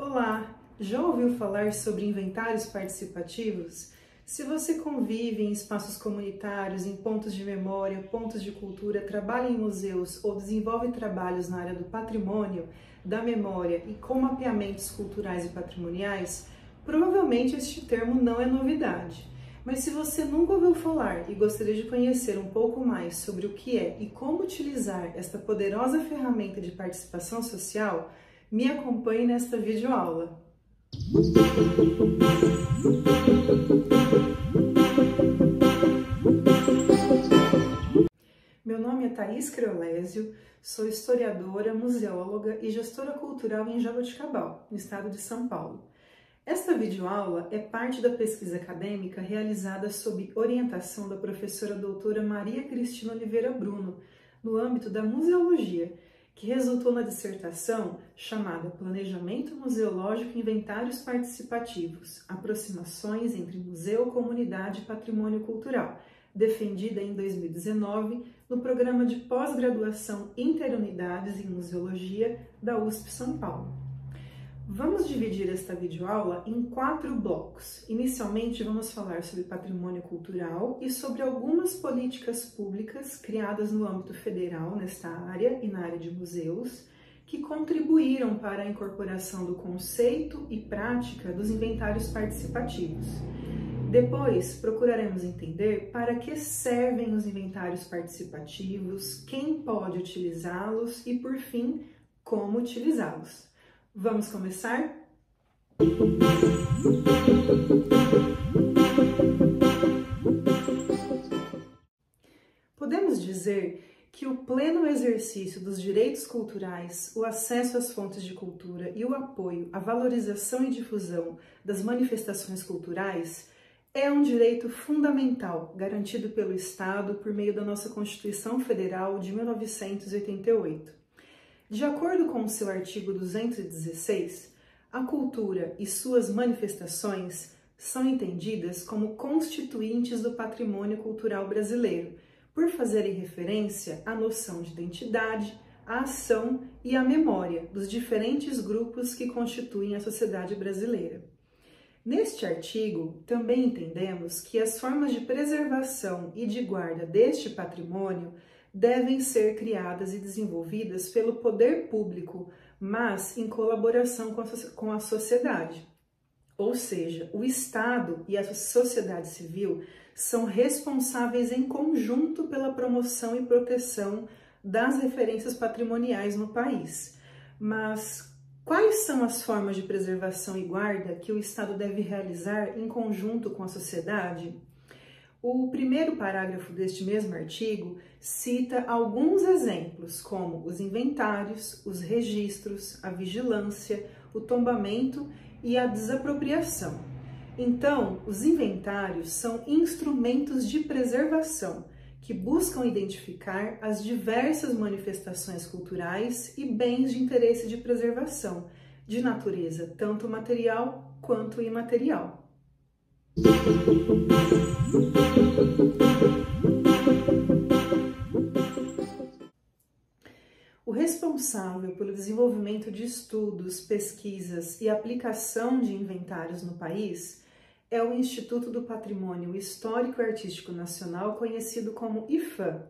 Olá! Já ouviu falar sobre inventários participativos? Se você convive em espaços comunitários, em pontos de memória, pontos de cultura, trabalha em museus ou desenvolve trabalhos na área do patrimônio, da memória e com mapeamentos culturais e patrimoniais, provavelmente este termo não é novidade. Mas se você nunca ouviu falar e gostaria de conhecer um pouco mais sobre o que é e como utilizar esta poderosa ferramenta de participação social, me acompanhe nesta videoaula. Meu nome é Thaís Creolésio, sou historiadora, museóloga e gestora cultural em Jaboticabal, no estado de São Paulo. Esta videoaula é parte da pesquisa acadêmica realizada sob orientação da professora doutora Maria Cristina Oliveira Bruno, no âmbito da museologia, que resultou na dissertação chamada Planejamento Museológico e Inventários Participativos, aproximações entre museu, comunidade e patrimônio cultural, defendida em 2019 no programa de pós-graduação Interunidades em Museologia da USP São Paulo. Vamos dividir esta videoaula em 4 blocos. Inicialmente, vamos falar sobre patrimônio cultural e sobre algumas políticas públicas criadas no âmbito federal nesta área e na área de museus, que contribuíram para a incorporação do conceito e prática dos inventários participativos. Depois, procuraremos entender para que servem os inventários participativos, quem pode utilizá-los e, por fim, como utilizá-los. Vamos começar? Podemos dizer que o pleno exercício dos direitos culturais, o acesso às fontes de cultura e o apoio à valorização e difusão das manifestações culturais é um direito fundamental garantido pelo Estado por meio da nossa Constituição Federal de 1988. De acordo com o seu artigo 216, a cultura e suas manifestações são entendidas como constituintes do patrimônio cultural brasileiro, por fazerem referência à noção de identidade, à ação e à memória dos diferentes grupos que constituem a sociedade brasileira. Neste artigo, também entendemos que as formas de preservação e de guarda deste patrimônio devem ser criadas e desenvolvidas pelo poder público, mas em colaboração com a sociedade. Ou seja, o Estado e a sociedade civil são responsáveis em conjunto pela promoção e proteção das referências patrimoniais no país. Mas quais são as formas de preservação e guarda que o Estado deve realizar em conjunto com a sociedade? O primeiro parágrafo deste mesmo artigo cita alguns exemplos, como os inventários, os registros, a vigilância, o tombamento e a desapropriação. Então, os inventários são instrumentos de preservação que buscam identificar as diversas manifestações culturais e bens de interesse de preservação, de natureza tanto material quanto imaterial. O responsável pelo desenvolvimento de estudos, pesquisas e aplicação de inventários no país é o Instituto do Patrimônio Histórico e Artístico Nacional, conhecido como IPHAN.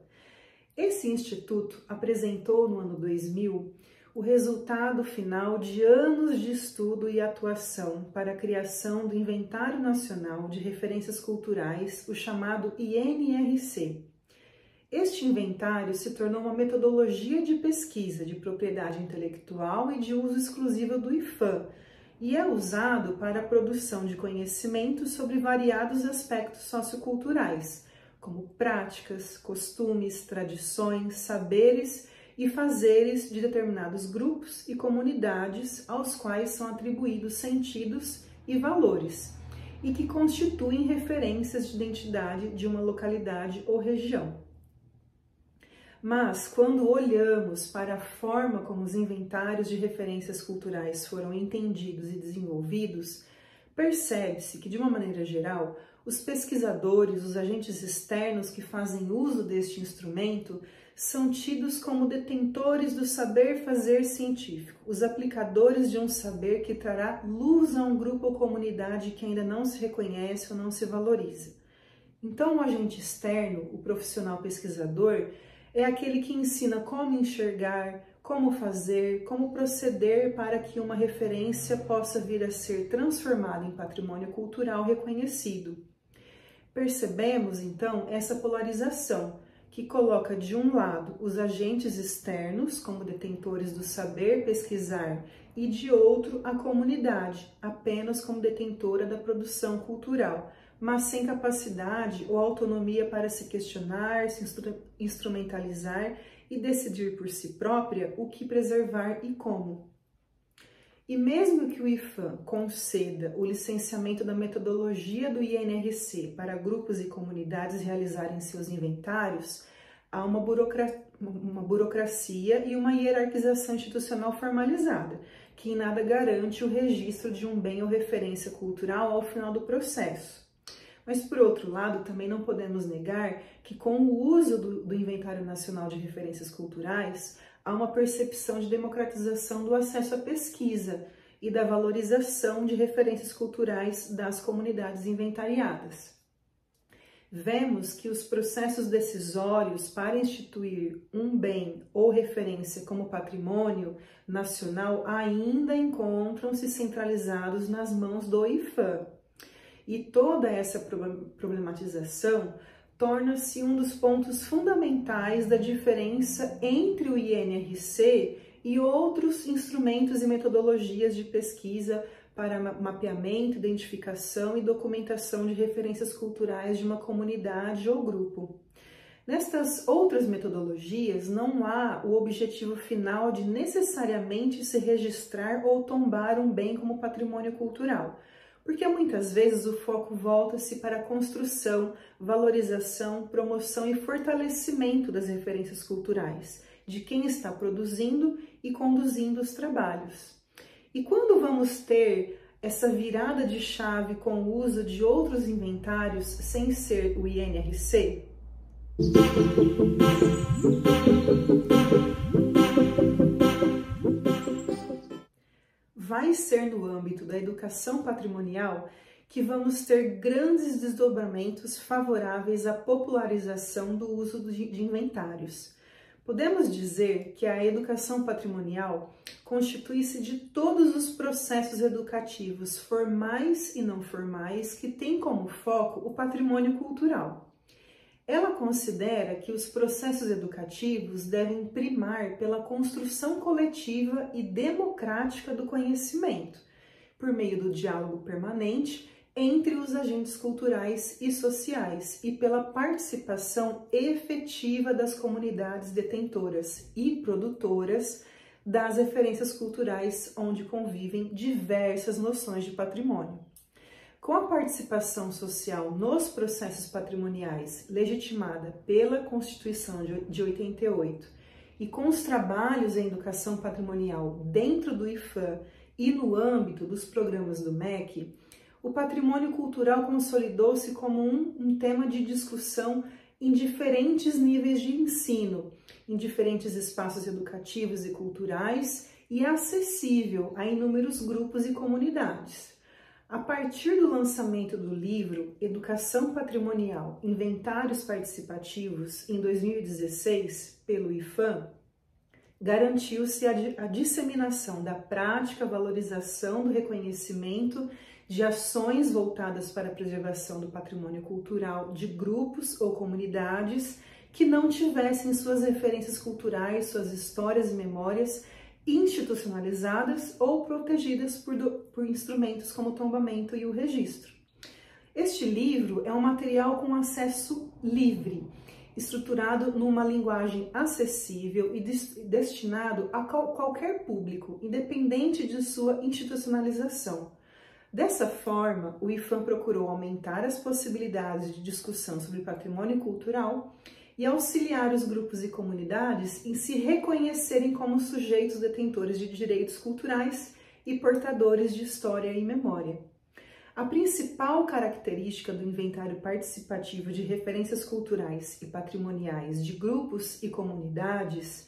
Esse instituto apresentou no ano 2000 o resultado final de anos de estudo e atuação para a criação do Inventário Nacional de Referências Culturais, o chamado INRC. Este inventário se tornou uma metodologia de pesquisa de propriedade intelectual e de uso exclusivo do IPHAN e é usado para a produção de conhecimento sobre variados aspectos socioculturais, como práticas, costumes, tradições, saberes e fazeres de determinados grupos e comunidades aos quais são atribuídos sentidos e valores, e que constituem referências de identidade de uma localidade ou região. Mas, quando olhamos para a forma como os inventários de referências culturais foram entendidos e desenvolvidos, percebe-se que, de uma maneira geral, os pesquisadores, os agentes externos que fazem uso deste instrumento, são tidos como detentores do saber fazer científico, os aplicadores de um saber que trará luz a um grupo ou comunidade que ainda não se reconhece ou não se valoriza. Então, o agente externo, o profissional pesquisador, é aquele que ensina como enxergar, como fazer, como proceder para que uma referência possa vir a ser transformada em patrimônio cultural reconhecido. Percebemos, então, essa polarização, que coloca de um lado os agentes externos, como detentores do saber pesquisar, e de outro a comunidade, apenas como detentora da produção cultural, mas sem capacidade ou autonomia para se questionar, se instrumentalizar e decidir por si própria o que preservar e como. E mesmo que o IPHAN conceda o licenciamento da metodologia do INRC para grupos e comunidades realizarem seus inventários, há uma burocracia e uma hierarquização institucional formalizada, que em nada garante o registro de um bem ou referência cultural ao final do processo. Mas, por outro lado, também não podemos negar que, com o uso do Inventário Nacional de Referências Culturais, há uma percepção de democratização do acesso à pesquisa e da valorização de referências culturais das comunidades inventariadas. Vemos que os processos decisórios para instituir um bem ou referência como patrimônio nacional ainda encontram-se centralizados nas mãos do IPHAN. E toda essa problematização torna-se um dos pontos fundamentais da diferença entre o INRC e outros instrumentos e metodologias de pesquisa para mapeamento, identificação e documentação de referências culturais de uma comunidade ou grupo. Nestas outras metodologias, não há o objetivo final de necessariamente se registrar ou tombar um bem como patrimônio cultural, porque muitas vezes o foco volta-se para a construção, valorização, promoção e fortalecimento das referências culturais, de quem está produzindo e conduzindo os trabalhos. E quando vamos ter essa virada de chave com o uso de outros inventários sem ser o INRC? Vai ser no âmbito da educação patrimonial que vamos ter grandes desdobramentos favoráveis à popularização do uso de inventários. Podemos dizer que a educação patrimonial constitui-se de todos os processos educativos formais e não formais que têm como foco o patrimônio cultural. Ela considera que os processos educativos devem primar pela construção coletiva e democrática do conhecimento, por meio do diálogo permanente entre os agentes culturais e sociais e pela participação efetiva das comunidades detentoras e produtoras das referências culturais onde convivem diversas noções de patrimônio. Com a participação social nos processos patrimoniais legitimada pela Constituição de 88 e com os trabalhos em educação patrimonial dentro do IPHAN e no âmbito dos programas do MEC, o patrimônio cultural consolidou-se como um tema de discussão em diferentes níveis de ensino, em diferentes espaços educativos e culturais e acessível a inúmeros grupos e comunidades. A partir do lançamento do livro Educação Patrimonial, Inventários Participativos, em 2016, pelo IPHAN, garantiu-se a disseminação da prática, valorização do reconhecimento de ações voltadas para a preservação do patrimônio cultural de grupos ou comunidades que não tivessem suas referências culturais, suas histórias e memórias institucionalizadas ou protegidas por instrumentos como o tombamento e o registro. Este livro é um material com acesso livre, estruturado numa linguagem acessível e destinado a qualquer público, independente de sua institucionalização. Dessa forma, o IPHAN procurou aumentar as possibilidades de discussão sobre patrimônio cultural e auxiliar os grupos e comunidades em se reconhecerem como sujeitos detentores de direitos culturais e portadores de história e memória. A principal característica do inventário participativo de referências culturais e patrimoniais de grupos e comunidades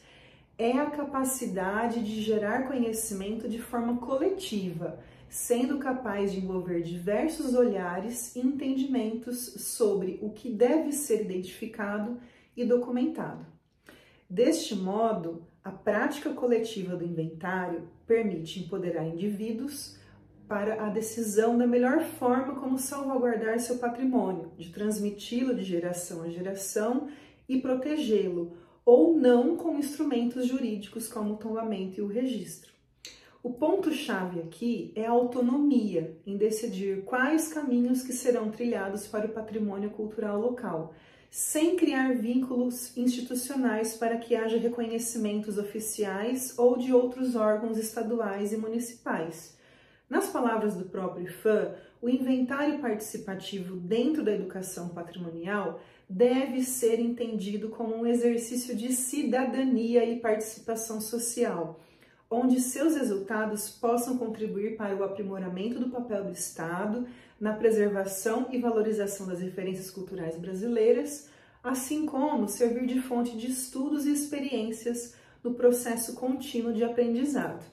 é a capacidade de gerar conhecimento de forma coletiva, sendo capaz de envolver diversos olhares e entendimentos sobre o que deve ser identificado e documentado. Deste modo, a prática coletiva do inventário permite empoderar indivíduos para a decisão da melhor forma como salvaguardar seu patrimônio, de transmiti-lo de geração a geração e protegê-lo, ou não com instrumentos jurídicos como o tombamento e o registro. O ponto-chave aqui é a autonomia em decidir quais caminhos que serão trilhados para o patrimônio cultural local, sem criar vínculos institucionais para que haja reconhecimentos oficiais ou de outros órgãos estaduais e municipais. Nas palavras do próprio IPHAN, o inventário participativo dentro da educação patrimonial deve ser entendido como um exercício de cidadania e participação social, onde seus resultados possam contribuir para o aprimoramento do papel do Estado na preservação e valorização das referências culturais brasileiras, assim como servir de fonte de estudos e experiências no processo contínuo de aprendizado.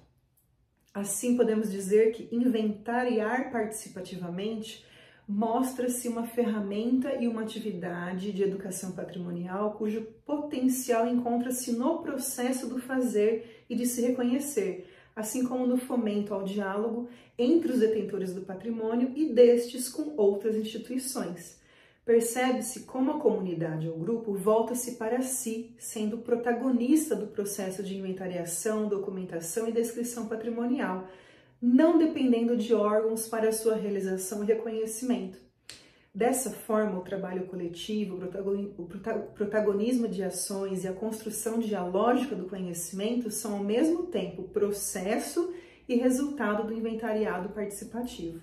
Assim, podemos dizer que inventariar participativamente mostra-se uma ferramenta e uma atividade de educação patrimonial cujo potencial encontra-se no processo do fazer e de se reconhecer, assim como no fomento ao diálogo entre os detentores do patrimônio e destes com outras instituições. Percebe-se como a comunidade ou grupo volta-se para si, sendo protagonista do processo de inventariação, documentação e descrição patrimonial, não dependendo de órgãos para sua realização e reconhecimento. Dessa forma, o trabalho coletivo, o protagonismo de ações e a construção dialógica do conhecimento são ao mesmo tempo processo e resultado do inventariado participativo.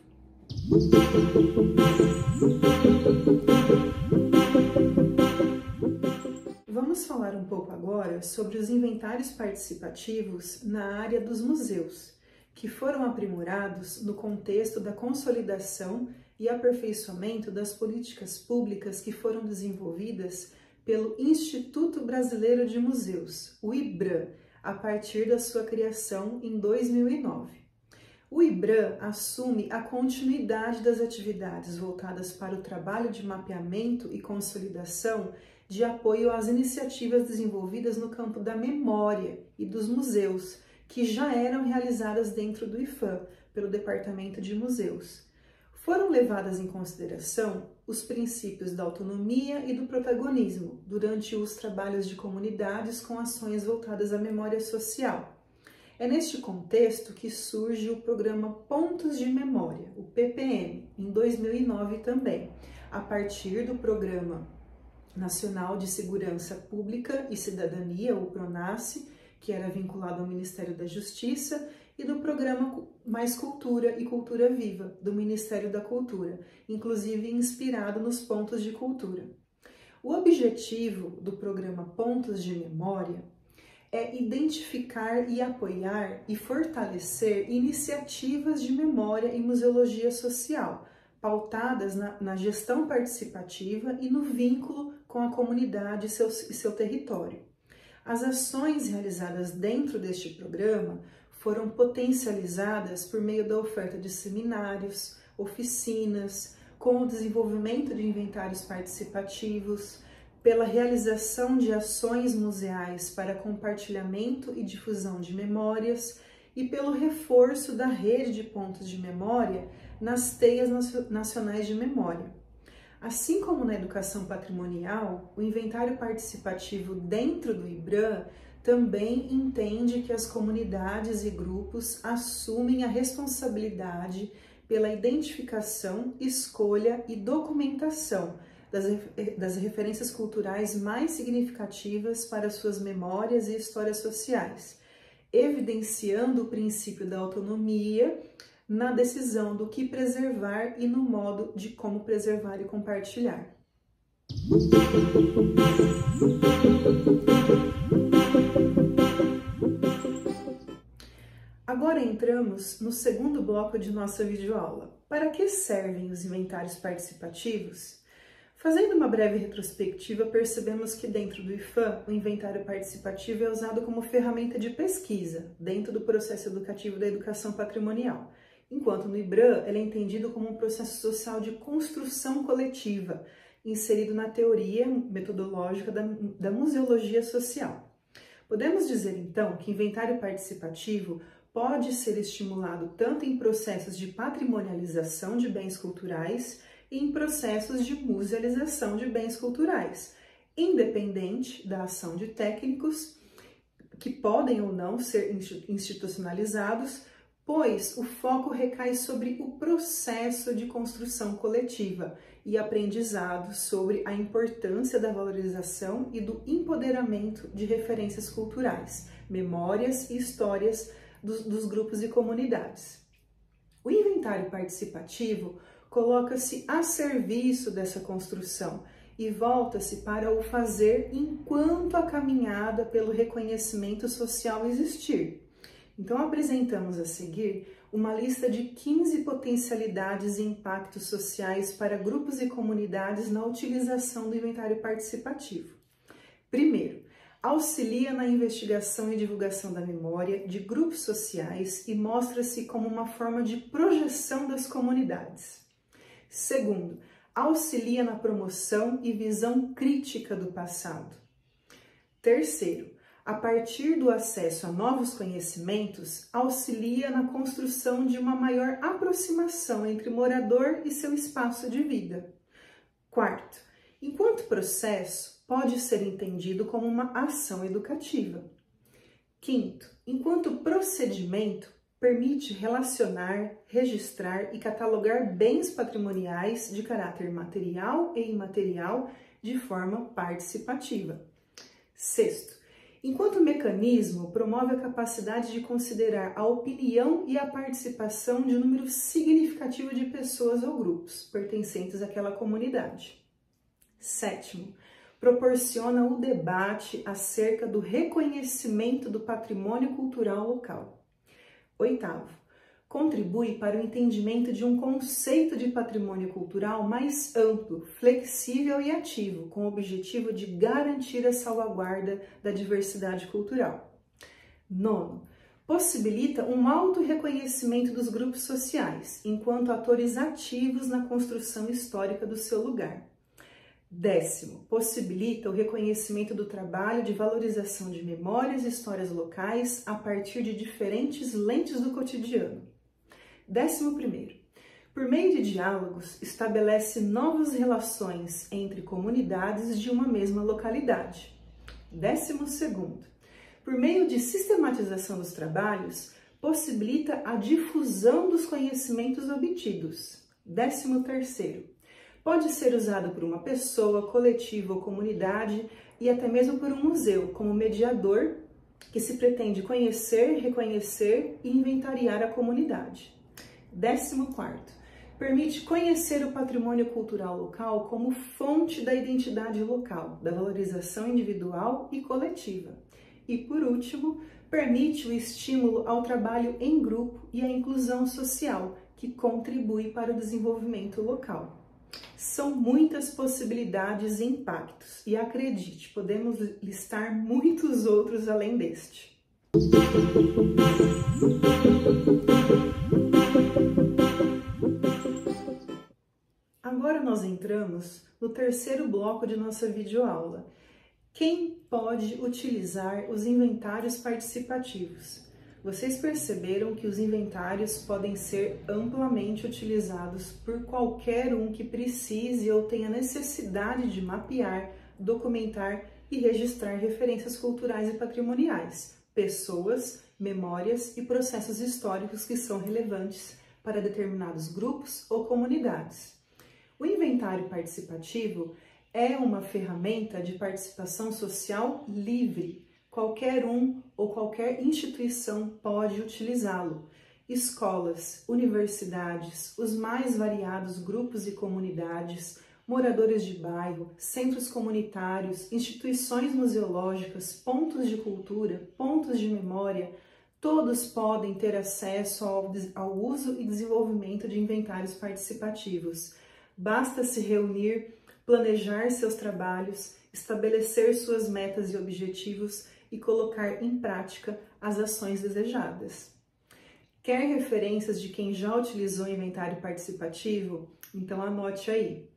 Vamos falar um pouco agora sobre os inventários participativos na área dos museus, que foram aprimorados no contexto da consolidação e aperfeiçoamento das políticas públicas que foram desenvolvidas pelo Instituto Brasileiro de Museus, o IBRAM, a partir da sua criação em 2009. O IBRAM assume a continuidade das atividades voltadas para o trabalho de mapeamento e consolidação de apoio às iniciativas desenvolvidas no campo da memória e dos museus, que já eram realizadas dentro do IPHAN, pelo Departamento de Museus. Foram levadas em consideração os princípios da autonomia e do protagonismo durante os trabalhos de comunidades com ações voltadas à memória social. É neste contexto que surge o programa Pontos de Memória, o PPM, em 2009 também, a partir do Programa Nacional de Segurança Pública e Cidadania, o PRONASSE, que era vinculado ao Ministério da Justiça, e do Programa Mais Cultura e Cultura Viva, do Ministério da Cultura, inclusive inspirado nos pontos de cultura. O objetivo do programa Pontos de Memória é identificar e apoiar e fortalecer iniciativas de memória e museologia social, pautadas na gestão participativa e no vínculo com a comunidade e seu território. As ações realizadas dentro deste programa foram potencializadas por meio da oferta de seminários, oficinas, com o desenvolvimento de inventários participativos, pela realização de ações museais para compartilhamento e difusão de memórias e pelo reforço da rede de pontos de memória nas teias nacionais de memória. Assim como na educação patrimonial, o inventário participativo dentro do IBRAM também entende que as comunidades e grupos assumem a responsabilidade pela identificação, escolha e documentação das referências culturais mais significativas para suas memórias e histórias sociais, evidenciando o princípio da autonomia na decisão do que preservar e no modo de como preservar e compartilhar. Agora entramos no segundo bloco de nossa videoaula, para que servem os inventários participativos? Fazendo uma breve retrospectiva, percebemos que dentro do IFAM, o inventário participativo é usado como ferramenta de pesquisa dentro do processo educativo da educação patrimonial, enquanto no IBRAM ele é entendido como um processo social de construção coletiva, inserido na teoria metodológica da museologia social. Podemos dizer, então, que inventário participativo pode ser estimulado tanto em processos de patrimonialização de bens culturais e em processos de musealização de bens culturais, independente da ação de técnicos que podem ou não ser institucionalizados, pois o foco recai sobre o processo de construção coletiva e aprendizado sobre a importância da valorização e do empoderamento de referências culturais, memórias e histórias dos grupos e comunidades. O inventário participativo coloca-se a serviço dessa construção e volta-se para o fazer enquanto a caminhada pelo reconhecimento social existir. Então, apresentamos a seguir uma lista de 15 potencialidades e impactos sociais para grupos e comunidades na utilização do inventário participativo. Primeiro, auxilia na investigação e divulgação da memória de grupos sociais e mostra-se como uma forma de projeção das comunidades. Segundo, auxilia na promoção e visão crítica do passado. Terceiro, a partir do acesso a novos conhecimentos, auxilia na construção de uma maior aproximação entre o morador e seu espaço de vida. Quarto, enquanto processo, pode ser entendido como uma ação educativa. Quinto, enquanto procedimento, permite relacionar, registrar e catalogar bens patrimoniais de caráter material e imaterial de forma participativa. Sexto, enquanto mecanismo, promove a capacidade de considerar a opinião e a participação de um número significativo de pessoas ou grupos pertencentes àquela comunidade. Sétimo, proporciona o debate acerca do reconhecimento do patrimônio cultural local. Oitavo, contribui para o entendimento de um conceito de patrimônio cultural mais amplo, flexível e ativo, com o objetivo de garantir a salvaguarda da diversidade cultural. Nono, possibilita um autorreconhecimento dos grupos sociais, enquanto atores ativos na construção histórica do seu lugar. Décimo, possibilita o reconhecimento do trabalho de valorização de memórias e histórias locais a partir de diferentes lentes do cotidiano. 11º, por meio de diálogos, estabelece novas relações entre comunidades de uma mesma localidade. 12º, por meio de sistematização dos trabalhos, possibilita a difusão dos conhecimentos obtidos. 13º, pode ser usado por uma pessoa, coletivo ou comunidade e até mesmo por um museu, como mediador que se pretende conhecer, reconhecer e inventariar a comunidade. 14º, permite conhecer o patrimônio cultural local como fonte da identidade local, da valorização individual e coletiva. E, por último, permite o estímulo ao trabalho em grupo e à inclusão social, que contribui para o desenvolvimento local. São muitas possibilidades e impactos, e acredite, podemos listar muitos outros além deste. Agora nós entramos no terceiro bloco de nossa videoaula. Quem pode utilizar os inventários participativos? Vocês perceberam que os inventários podem ser amplamente utilizados por qualquer um que precise ou tenha necessidade de mapear, documentar e registrar referências culturais e patrimoniais, pessoas, memórias e processos históricos que são relevantes para determinados grupos ou comunidades. O inventário participativo é uma ferramenta de participação social livre. Qualquer um ou qualquer instituição pode utilizá-lo. Escolas, universidades, os mais variados grupos e comunidades, moradores de bairro, centros comunitários, instituições museológicas, pontos de cultura, pontos de memória, Todos podem ter acesso ao uso e desenvolvimento de inventários participativos. Basta se reunir, planejar seus trabalhos, estabelecer suas metas e objetivos e colocar em prática as ações desejadas. Quer referências de quem já utilizou o inventário participativo? Então anote aí.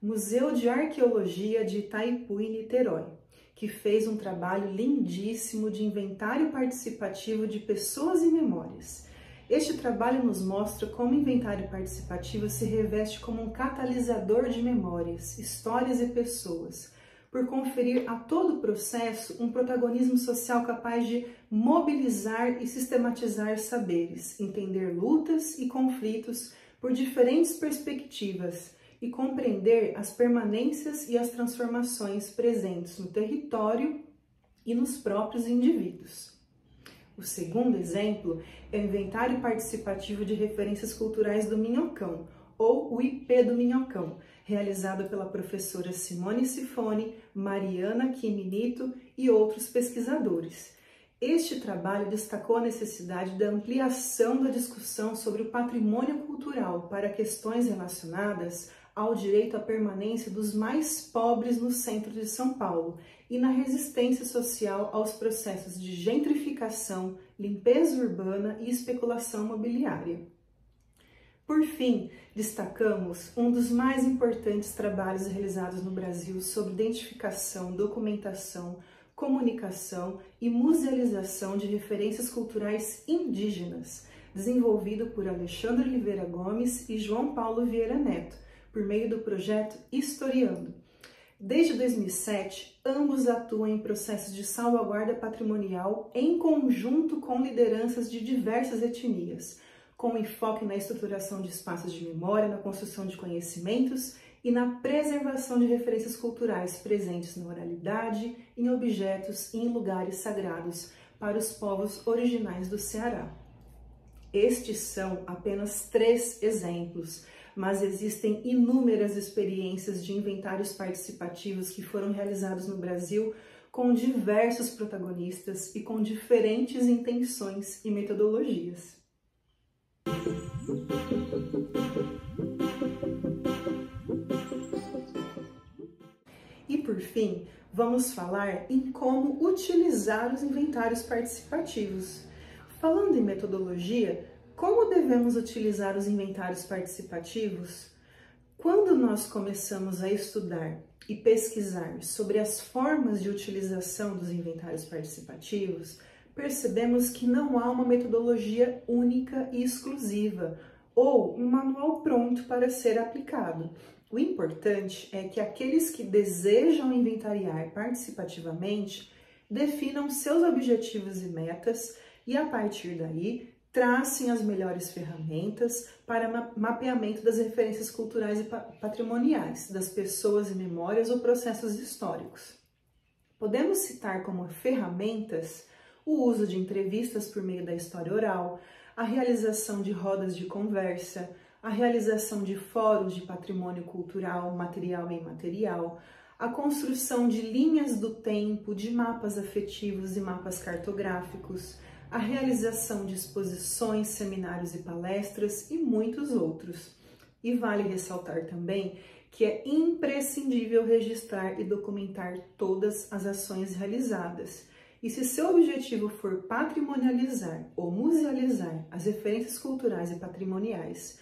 Museu de Arqueologia de Itaipu, em Niterói, que fez um trabalho lindíssimo de inventário participativo de pessoas e memórias. Este trabalho nos mostra como o inventário participativo se reveste como um catalisador de memórias, histórias e pessoas, por conferir a todo o processo um protagonismo social capaz de mobilizar e sistematizar saberes, entender lutas e conflitos por diferentes perspectivas e compreender as permanências e as transformações presentes no território e nos próprios indivíduos. O segundo exemplo é o Inventário Participativo de Referências Culturais do Minhocão, ou o IP do Minhocão, realizado pela professora Simone Sifone, Mariana Quiminito e outros pesquisadores. Este trabalho destacou a necessidade da ampliação da discussão sobre o patrimônio cultural para questões relacionadas ao direito à permanência dos mais pobres no centro de São Paulo e na resistência social aos processos de gentrificação, limpeza urbana e especulação imobiliária. Por fim, destacamos um dos mais importantes trabalhos realizados no Brasil sobre identificação, documentação, comunicação e musealização de referências culturais indígenas, desenvolvido por Alexandre Oliveira Gomes e João Paulo Vieira Neto, por meio do projeto Historiando. Desde 2007, ambos atuam em processos de salvaguarda patrimonial em conjunto com lideranças de diversas etnias, com enfoque na estruturação de espaços de memória, na construção de conhecimentos e na preservação de referências culturais presentes na oralidade, em objetos e em lugares sagrados para os povos originais do Ceará. Estes são apenas 3 exemplos, mas existem inúmeras experiências de inventários participativos que foram realizados no Brasil com diversos protagonistas e com diferentes intenções e metodologias. E por fim, vamos falar em como utilizar os inventários participativos. Falando em metodologia, como devemos utilizar os inventários participativos? Quando nós começamos a estudar e pesquisar sobre as formas de utilização dos inventários participativos, percebemos que não há uma metodologia única e exclusiva ou um manual pronto para ser aplicado. O importante é que aqueles que desejam inventariar participativamente definam seus objetivos e metas e, a partir daí, tracem as melhores ferramentas para mapeamento das referências culturais e patrimoniais, das pessoas e memórias ou processos históricos. Podemos citar como ferramentas o uso de entrevistas por meio da história oral, a realização de rodas de conversa, a realização de fóruns de patrimônio cultural, material e imaterial, a construção de linhas do tempo, de mapas afetivos e mapas cartográficos, a realização de exposições, seminários e palestras e muitos outros. E vale ressaltar também que é imprescindível registrar e documentar todas as ações realizadas. E se seu objetivo for patrimonializar ou musealizar as referências culturais e patrimoniais,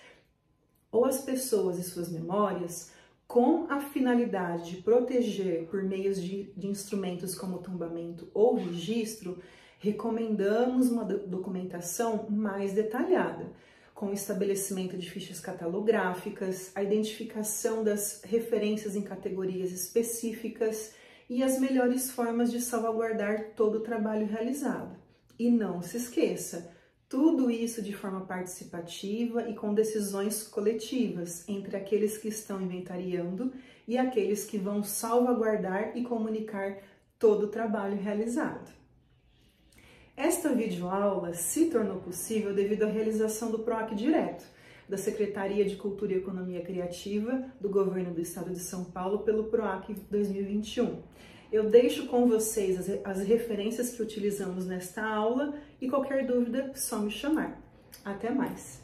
ou as pessoas e suas memórias, com a finalidade de proteger por meio de instrumentos como tombamento ou registro, recomendamos uma documentação mais detalhada, com o estabelecimento de fichas catalográficas, a identificação das referências em categorias específicas e as melhores formas de salvaguardar todo o trabalho realizado. E não se esqueça, tudo isso de forma participativa e com decisões coletivas entre aqueles que estão inventariando e aqueles que vão salvaguardar e comunicar todo o trabalho realizado. Esta videoaula se tornou possível devido à realização do PROAC Direto, da Secretaria de Cultura e Economia Criativa do Governo do Estado de São Paulo pelo PROAC 2021. Eu deixo com vocês as referências que utilizamos nesta aula e qualquer dúvida, só me chamar. Até mais!